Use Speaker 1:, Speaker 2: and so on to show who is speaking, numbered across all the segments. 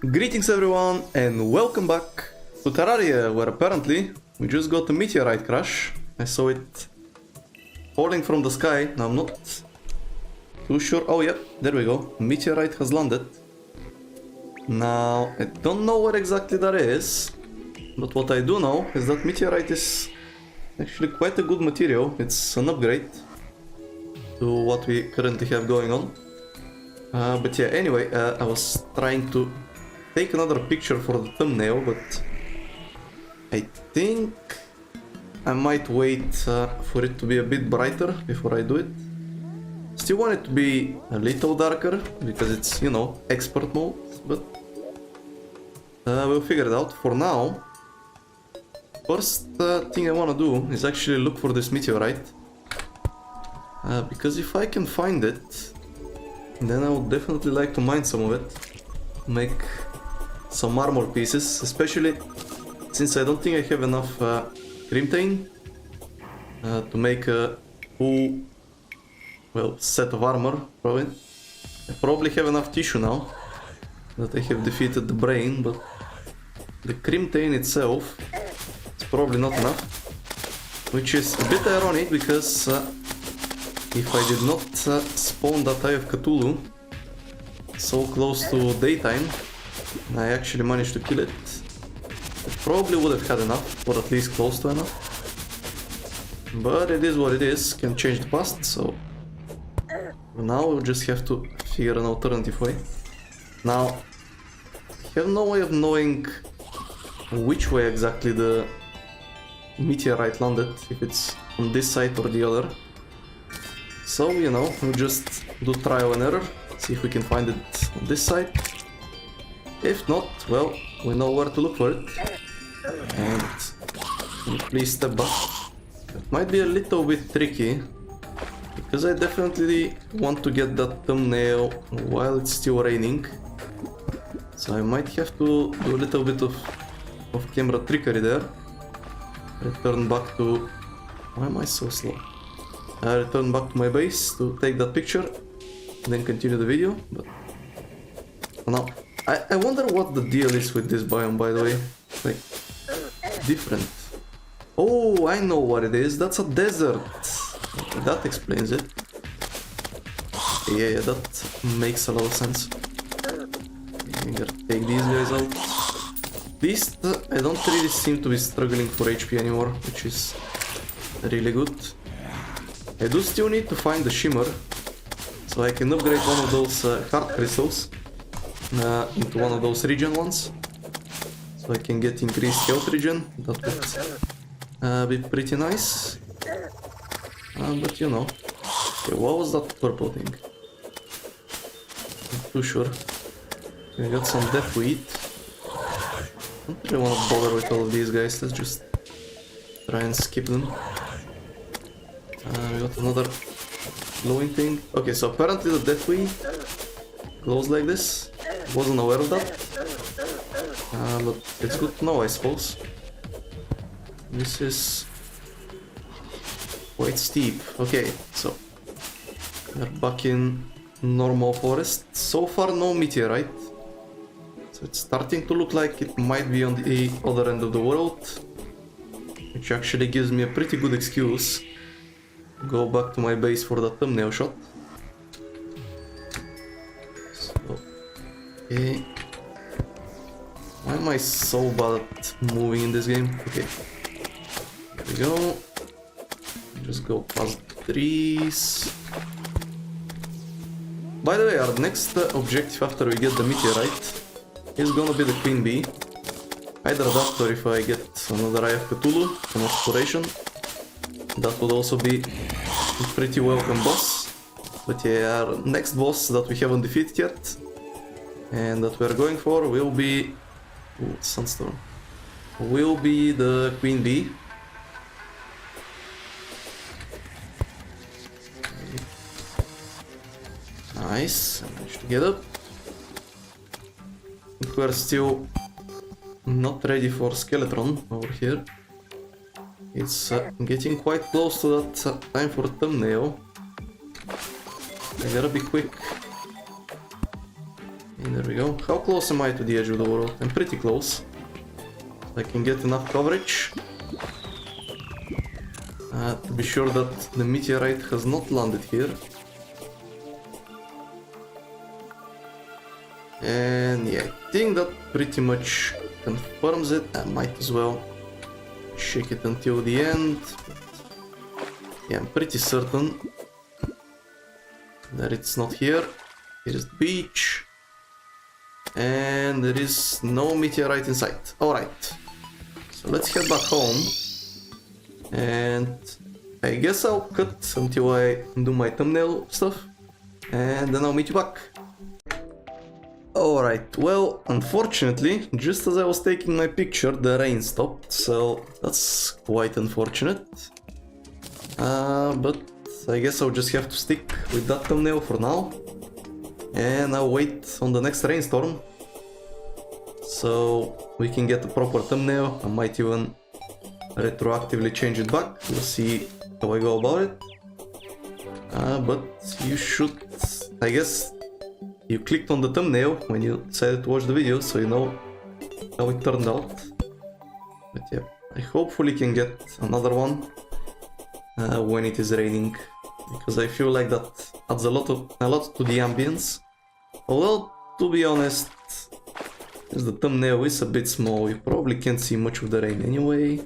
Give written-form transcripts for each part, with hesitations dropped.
Speaker 1: Greetings everyone and welcome back to Terraria, where apparently we just got a meteorite crash. I saw it falling from the sky. Now I'm not too sure. Oh yeah, there we go. Meteorite has landed. Now I don't know where exactly that is, but what I do know is that meteorite is actually quite a good material. It's an upgrade to what we currently have going on. But yeah, anyway, I was trying to take another picture for the thumbnail, but I think I might wait for it to be a bit brighter before I do it. Still want it to be a little darker because it's, you know, expert mode, but we'll figure it out. For now, first thing I want to do is actually look for this meteorite, because if I can find it, then I would definitely like to mine some of it, make some armor pieces, especially since I don't think I have enough crimtane to make a full, well, set of armor. I probably have enough tissue now that I have defeated the brain, but the crimtane itself is probably not enough, which is a bit ironic because if I did not spawn that Eye of Cthulhu so close to daytime, I actually managed to kill it, I probably would have had enough, or at least close to enough. But it is what it is, can change the past, so now we'll just have to figure an alternative way. Now, I have no way of knowing which way exactly the meteorite landed, if it's on this side or the other. So, you know, we'll just do trial and error, see if we can find it on this side. If not, well, we know where to look for it. And please step back. It might be a little bit tricky, because I definitely want to get that thumbnail while it's still raining. So I might have to do a little bit of camera trickery there. Return back to... Why am I so slow? I return back to my base to take that picture, then continue the video. But now, I wonder what the deal is with this biome, by the way. Like, different. Oh, I know what it is. That's a desert. That explains it. Yeah, that makes a lot of sense. I gotta take these guys out. At least I don't really seem to be struggling for HP anymore, which is really good. I do still need to find the shimmer, so I can upgrade one of those heart crystals into one of those regen ones, so I can get increased health regen. That would be pretty nice. But you know, okay, what was that purple thing? Not too sure. We got some death wheat. I don't really want to bother with all of these guys. Let's just try and skip them. We got another glowing thing. Okay, so apparently the death wheat glows like this. Wasn't aware of that. But it's good to know, I suppose. This is quite steep. Okay, so we're back in normal forest. So far no meteorite. So it's starting to look like it might be on the other end of the world, which actually gives me a pretty good excuse to go back to my base for the thumbnail shot. So, okay. Why am I so bad at moving in this game? Okay. Here we go. Just go past the trees. By the way, our next objective after we get the meteorite is gonna be the queen bee. Either that, or if I get another Eye of Cthulhu from exploration, that would also be a pretty welcome boss. But yeah, our next boss that we haven't defeated yet, and that we're going for, will be... Ooh, Sunstorm. Will be the queen bee. Nice, I managed to get up. I think we're still not ready for Skeletron over here. It's getting quite close to that time for thumbnail. I gotta be quick. There we go. How close am I to the edge of the world? I'm pretty close. I can get enough coverage to be sure that the meteorite has not landed here. And yeah, I think that pretty much confirms it. I might as well check it until the end. Yeah, I'm pretty certain that it's not here. Here's the beach. And there is no meteorite in sight. Alright. So let's head back home. And I guess I'll cut until I do my thumbnail stuff. And then I'll meet you back. Alright, well, unfortunately, just as I was taking my picture, the rain stopped. So that's quite unfortunate. But I guess I'll just have to stick with that thumbnail for now. And I'll wait on the next rainstorm so we can get a proper thumbnail. I might even retroactively change it back. We'll see how I go about it. But you should, I guess, you clicked on the thumbnail when you decided to watch the video, so you know how it turned out. But yeah, I hopefully can get another one when it is raining, because I feel like that adds a lot to the ambience. Although, to be honest, as the thumbnail is a bit small, you probably can't see much of the rain anyway.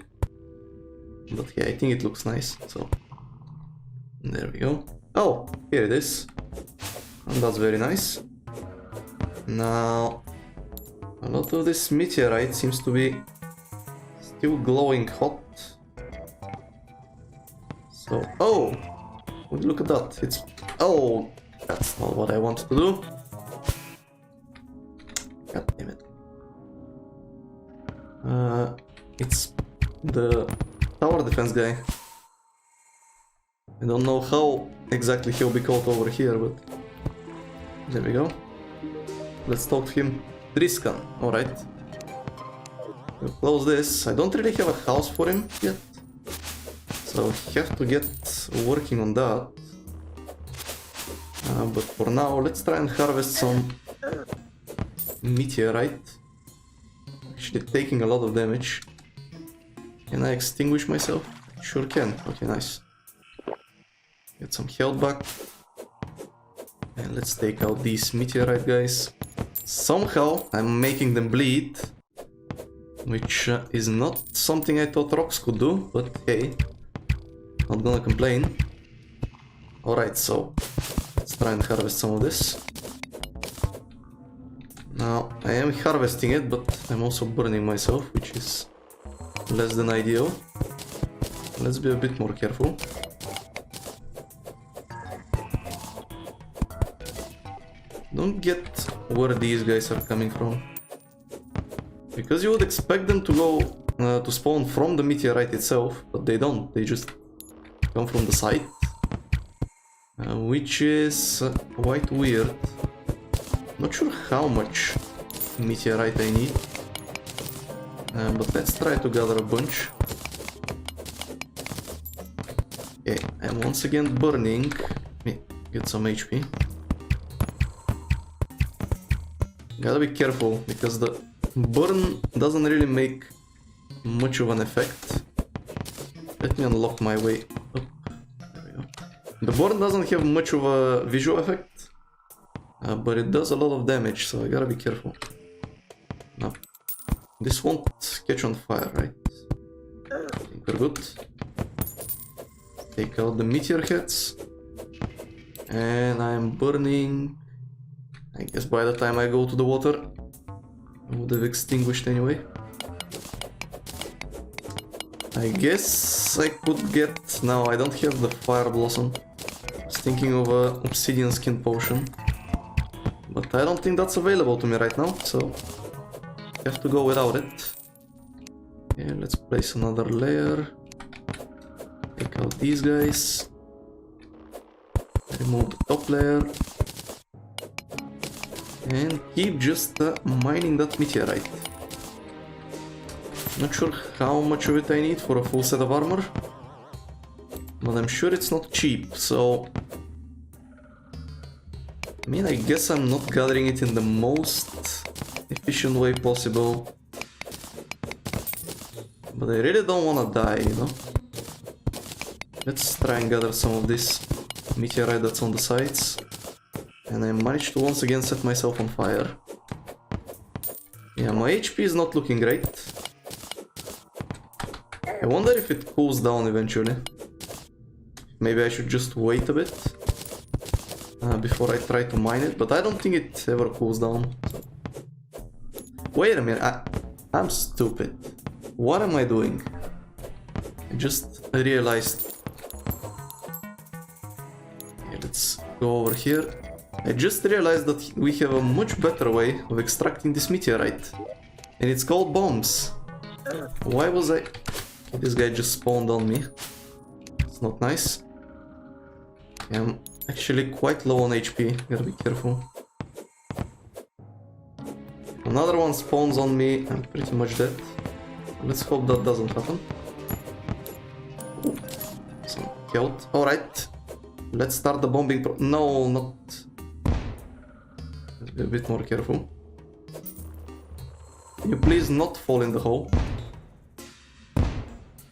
Speaker 1: But yeah, I think it looks nice, so there we go. Oh, here it is. And that's very nice. Now, a lot of this meteorite seems to be still glowing hot. So, oh, would you look at that? It's, oh, that's not what I wanted to do. God damn it. It's the tower defense guy. I don't know how exactly he'll be caught over here, but there we go. Let's talk to him. Triskan, alright. We'll close this. I don't really have a house for him yet, so I have to get working on that. But for now, let's try and harvest some meteorite. Actually taking a lot of damage. Can I extinguish myself? Sure can. Okay, nice. Get some health back. And let's take out these meteorite guys. Somehow I'm making them bleed, which is not something I thought rocks could do, but hey, not gonna complain. Alright, so let's try and harvest some of this. Now, I am harvesting it, but I'm also burning myself, which is less than ideal. Let's be a bit more careful. Don't get where these guys are coming from. Because you would expect them to go to spawn from the meteorite itself, but they don't. They just come from the side. Which is quite weird. Not sure how much meteorite I need. But let's try to gather a bunch. Okay, I'm once again burning. Let me get some HP. Gotta be careful, because the burn doesn't really make much of an effect. Let me unlock my way up. There we go. The burn doesn't have much of a visual effect, but it does a lot of damage, so I gotta be careful. Now, this won't catch on fire, right? I think we're good. Take out the meteor heads. And I'm burning. I guess by the time I go to the water, I would have extinguished anyway. I guess I could get... No, I don't have the fire blossom. I was thinking of a obsidian skin potion, but I don't think that's available to me right now, so I have to go without it. Okay, let's place another layer. Take out these guys. Remove the top layer. And keep just mining that meteorite. Not sure how much of it I need for a full set of armor, but I'm sure it's not cheap, so I mean, I guess I'm not gathering it in the most efficient way possible. But I really don't wanna die, you know? Let's try and gather some of this meteorite that's on the sides. And I managed to once again set myself on fire. Yeah, my HP is not looking great. I wonder if it cools down eventually. Maybe I should just wait a bit before I try to mine it, but I don't think it ever cools down. Wait a minute, I'm stupid. What am I doing? I just realized. Okay, let's go over here. I just realized that we have a much better way of extracting this meteorite. And it's called bombs. Why was I... This guy just spawned on me. It's not nice. I'm actually quite low on HP, gotta be careful. Another one spawns on me, I'm pretty much dead. Let's hope that doesn't happen. Ooh, some killed. Alright, let's start the bombing no, not... Let's be a bit more careful. Can you please not fall in the hole?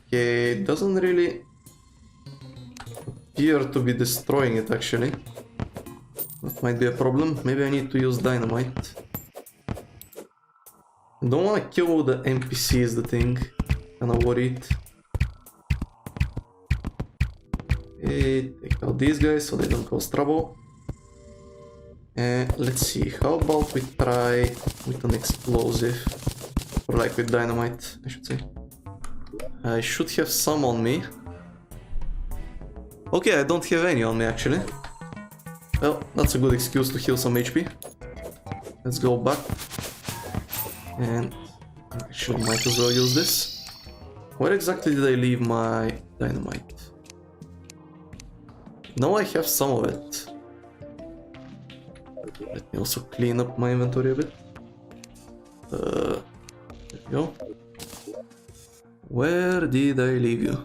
Speaker 1: Okay, it doesn't really appear to be destroying it actually. That might be a problem. Maybe I need to use dynamite. I don't want to kill the NPC is the thing. Kinda worried. Okay, take out these guys so they don't cause trouble. Let's see, how about we try with an explosive. Or like with dynamite, I should say. I should have some on me. Okay, I don't have any on me actually. Well, that's a good excuse to heal some HP. Let's go back. And actually might as well use this. Where exactly did I leave my dynamite? Now I have some of it. Let me also clean up my inventory a bit. There we go. Where did I leave you?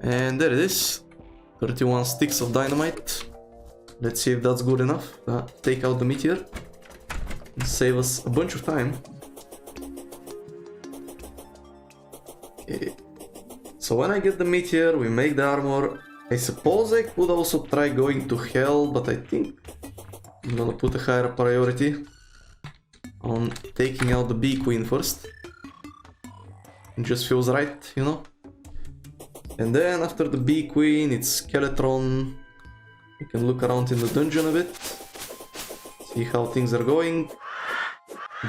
Speaker 1: And there it is. 31 sticks of dynamite. Let's see if that's good enough. Take out the meteor. And save us a bunch of time. Okay. So when I get the meteor, we make the armor. I suppose I could also try going to hell, but I think I'm gonna put a higher priority on taking out the bee queen first. It just feels right, you know? And then after the bee queen, it's Skeletron. You can look around in the dungeon a bit. See how things are going.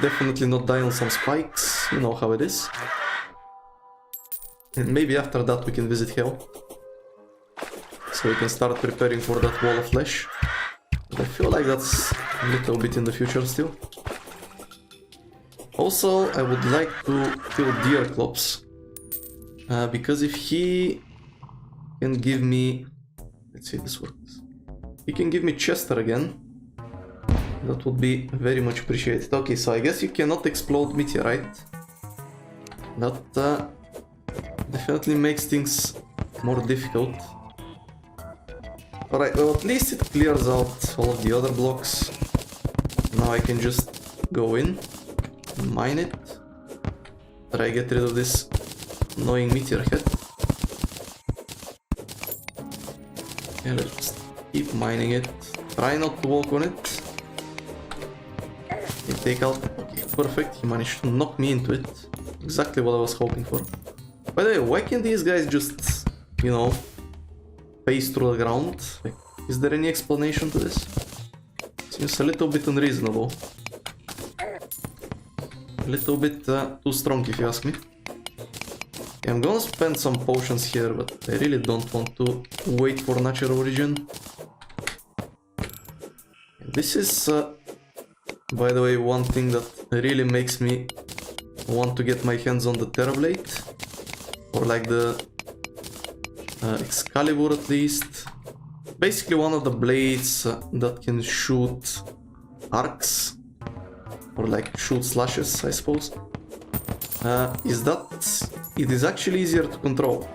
Speaker 1: Definitely not die on some spikes, you know how it is. And maybe after that we can visit hell. So we can start preparing for that wall of flesh. But I feel like that's a little bit in the future still. Also, I would like to kill Deerclops. Because if he can give me... Let's see if this works. He can give me Chester again. That would be very much appreciated. Okay, so I guess you cannot explode meteorite. That definitely makes things more difficult. Alright, well at least it clears out all of the other blocks. Now I can just go in, mine it, try get rid of this annoying meteor head. Okay, let's just keep mining it. Try not to walk on it. Okay, take out. Okay, perfect. He managed to knock me into it. Exactly what I was hoping for. By the way, why can't these guys just, you know, pace through the ground? Like, is there any explanation to this? Seems a little bit unreasonable. A little bit too strong if you ask me. Okay, I'm gonna spend some potions here, but I really don't want to wait for natural origin. This is, by the way, one thing that really makes me want to get my hands on the Terrablade. Or like the Excalibur at least. Basically one of the blades that can shoot arcs. Or like shoot slashes, I suppose. Is that it is actually easier to control.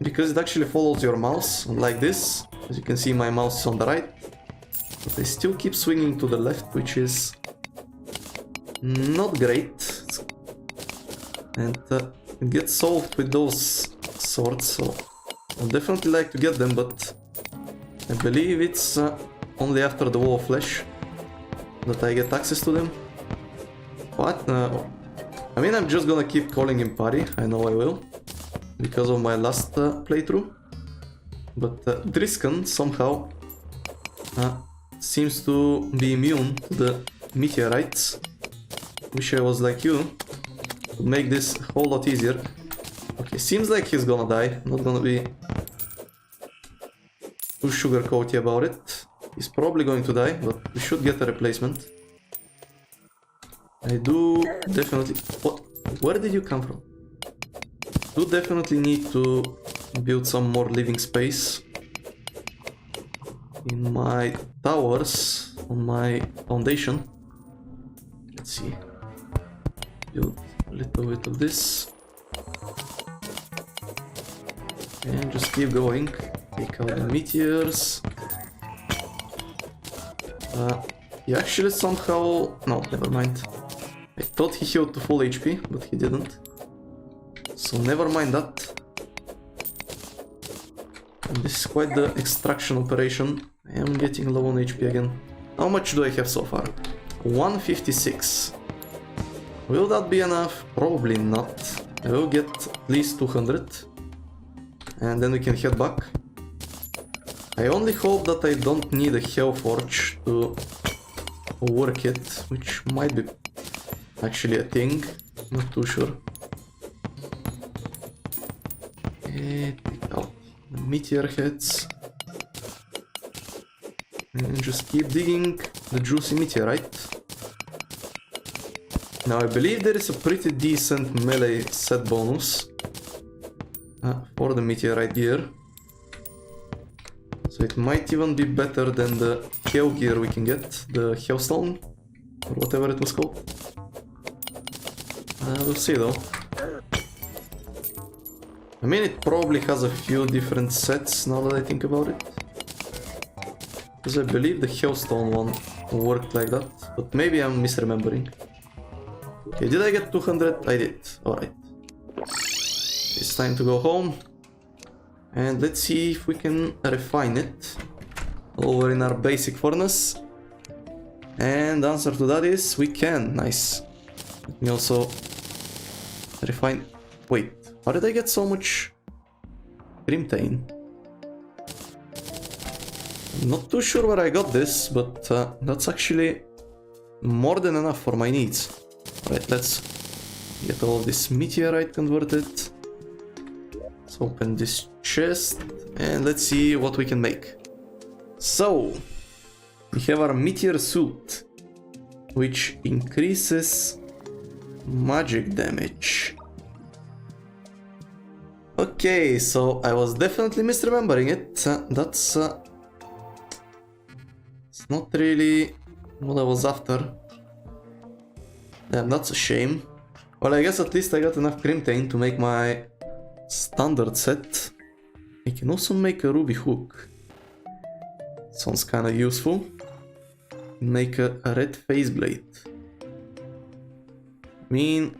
Speaker 1: Because it actually follows your mouse, like this. As you can see, my mouse is on the right, but I still keep swinging to the left, which is not great. And it gets solved with those swords, so I'd definitely like to get them, but I believe it's only after the Wall of Flesh that I get access to them. What? I mean, I'm just gonna keep calling him Parry, I know I will, because of my last playthrough. But Driscan somehow seems to be immune to the meteorites. Wish I was like you, to make this a whole lot easier. Okay, seems like he's gonna die, not gonna be too sugarcoaty about it. He's probably going to die, but we should get a replacement. I do definitely... What? Where did you come from? Do definitely need to build some more living space in my towers on my foundation. Let's see. Build a little bit of this. And just keep going. Take out the meteors. He actually somehow... No, never mind. I thought he healed to full HP, but he didn't. So never mind that. And this is quite the extraction operation. I am getting low on HP again. How much do I have so far? 156. Will that be enough? Probably not. I will get at least 200. And then we can head back. I only hope that I don't need a Hellforge to work it, which might be actually a thing. Not too sure. Take out the meteor heads. And just keep digging the juicy meteorite. Now I believe there is a pretty decent melee set bonus for the meteorite gear. So it might even be better than the Hell gear we can get, the Hellstone, or whatever it was called. We'll see though. I mean, it probably has a few different sets now that I think about it. Because I believe the Hellstone one worked like that, but maybe I'm misremembering. Okay, did I get 200? I did. Alright. It's time to go home. And let's see if we can refine it over in our basic furnace. And the answer to that is we can. Nice. Let me also refine... Wait, how did I get so much Grimtane? I'm not too sure where I got this, but that's actually more than enough for my needs. Alright, let's get all of this meteorite converted. Let's open this chest and let's see what we can make. So, we have our meteor suit, which increases magic damage. Okay, so I was definitely misremembering it. That's it's not really what I was after. Damn, that's a shame. Well, I guess at least I got enough Grimtane to make my standard set. I can also make a ruby hook. Sounds kinda useful. Make a red face blade. I mean,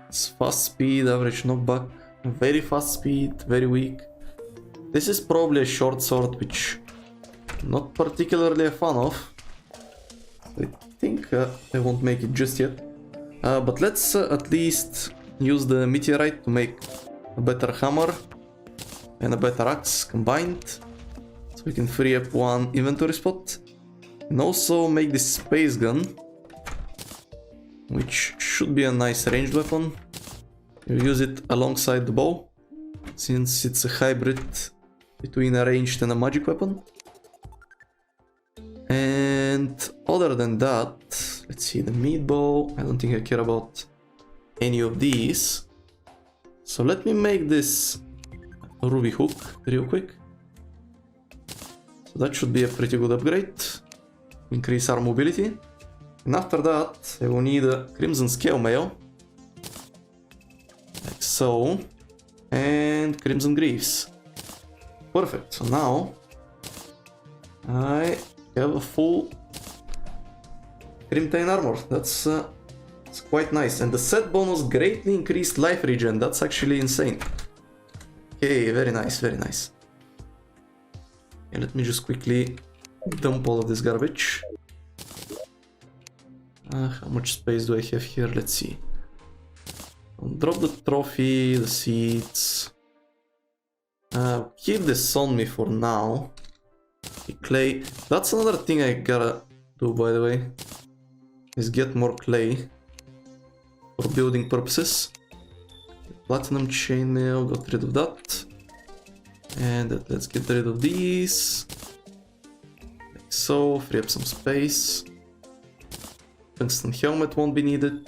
Speaker 1: it's fast speed, average knockback, very fast speed, very weak. This is probably a short sword, which I'm not particularly a fan of. I think I won't make it just yet. But let's at least use the meteorite to make a better hammer and a better axe combined. So we can free up one inventory spot. And also make this space gun, which should be a nice ranged weapon. You use it alongside the bow, since it's a hybrid between a ranged and a magic weapon. And other than that, let's see, the meat bow, I don't think I care about any of these. So let me make this ruby hook real quick. So that should be a pretty good upgrade. Increase our mobility. And after that, I will need a crimson scale mail. Like so. And crimson greaves. Perfect. So now I have a full Crimtane armor. That's it's quite nice. And the set bonus greatly increased life regen. That's actually insane. Okay, very nice, very nice. And let me just quickly dump all of this garbage. How much space do I have here? Let's see. Drop the trophy, the seeds. Keep this on me for now. The clay. That's another thing I gotta do, by the way. Is get more clay for building purposes. Platinum chainmail, got rid of that. And let's get rid of these. Like so, free up some space. Tungsten helmet won't be needed.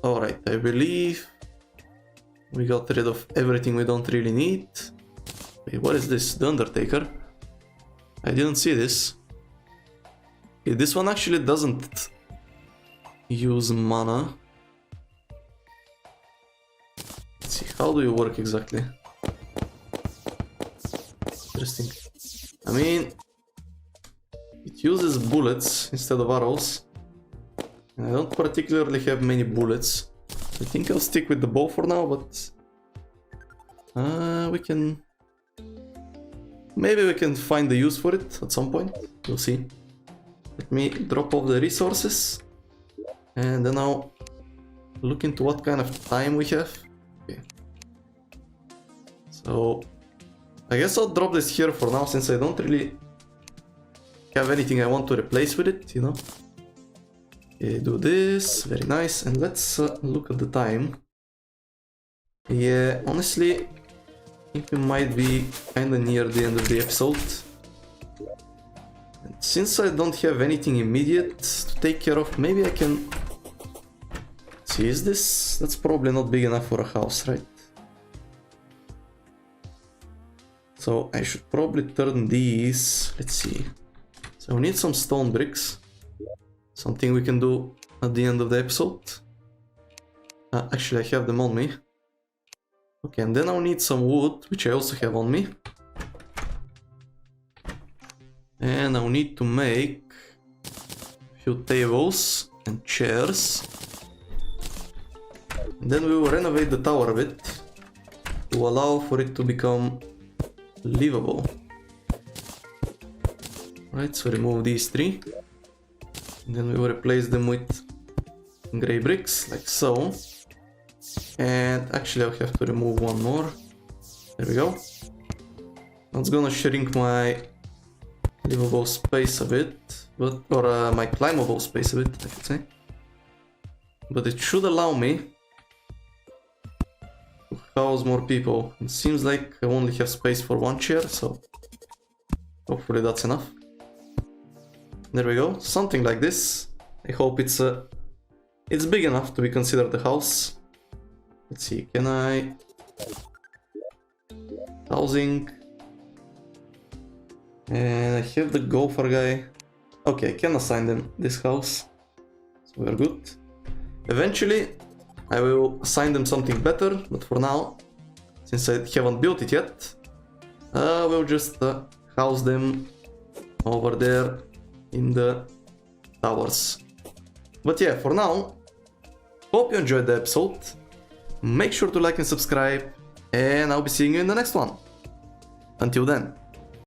Speaker 1: Alright, I believe we got rid of everything we don't really need. Wait, what is this? The Undertaker? I didn't see this. Okay, this one actually doesn't use mana. Let's see, how do you work exactly? Interesting. I mean, it uses bullets instead of arrows. And I don't particularly have many bullets. I think I'll stick with the bow for now, but we can... Maybe we can find the use for it at some point. We'll see. Let me drop off the resources. And then I'll look into what kind of time we have. Okay. So I guess I'll drop this here for now, since I don't really have anything I want to replace with it, you know. Okay, do this, very nice, and let's look at the time. Yeah, honestly, I think we might be kinda near the end of the episode. And since I don't have anything immediate to take care of, maybe I can... See, is this... That's probably not big enough for a house, right? So I should probably turn these... Let's see. So we need some stone bricks. Something we can do at the end of the episode. Actually, I have them on me. Okay, and then I'll need some wood, which I also have on me. And I'll need to make a few tables and chairs. And then we will renovate the tower a bit to allow for it to become livable. Right, so remove these three. And then we will replace them with grey bricks, like so. And actually I'll have to remove one more. There we go. That's gonna shrink my livable space a bit, but or my climbable space a bit, I should say. But it should allow me to house more people. It seems like I only have space for one chair, so hopefully that's enough. There we go, something like this. I hope it's big enough to be considered a house. Let's see, can I... Housing. And I have the gopher guy. Okay, I can assign them this house. So we're good. Eventually, I will assign them something better, but for now, since I haven't built it yet, we'll just house them over there in the towers. But yeah, for now, hope you enjoyed the episode. Make sure to like and subscribe, and I'll be seeing you in the next one. Until then.